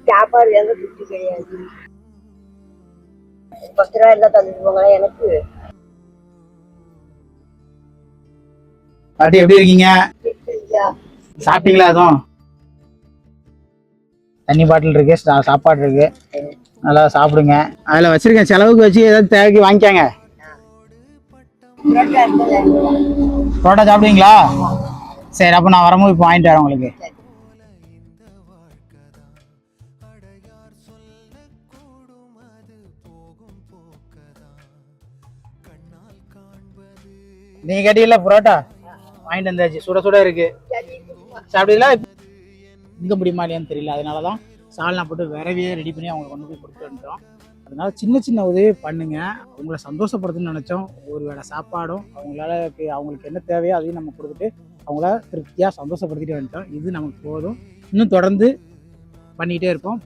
சாப்பாடு எங்க துட்டு கிடையாது. 10 ரூபா இருந்தா தந்துட்டு போங்களா எனக்கு. பாட்டி எப்படி இருக்கீங்க? சாப்பிட்டீங்களா? அதுவும் தண்ணி பாட்டில் இருக்கு, சாப்பாடு இருக்கு, நல்லா சாப்பிடுங்க. அதில் வச்சிருக்கேன், செலவுக்கு வச்சு ஏதாவது தேவைக்கு வாங்கிக்காங்க. புரோட்டா சாப்பிடுவீங்களா? சரி, அப்போ நான் வரும்போது இப்போ வாங்கிட்டு வரேன் உங்களுக்கு. நீங்க கேட்டீங்கல்ல புரோட்டா, வாங்கிட்டு வந்தாச்சு, சுட சுட இருக்கு. சாப்பிடுங்களா? இங்க முடியுமா இல்லையான்னு தெரியல, அதனாலதான் சால்னா போட்டு விரவியே ரெடி பண்ணி அவங்க கொண்டு போய் கொடுத்து வந்துட்டோம். அதனால சின்ன சின்ன உதவி பண்ணுங்க. அவங்கள சந்தோஷப்படுத்துன்னு நினைச்சோம். ஒரு வேளை சாப்பாடும் அவங்களுக்கு என்ன தேவையோ அதையும் நம்ம கொடுத்துட்டு அவங்கள திருப்தியா சந்தோஷப்படுத்திட்டு வந்துட்டோம். இது நமக்கு போதும். இன்னும் தொடர்ந்து பண்ணிக்கிட்டே இருப்போம்.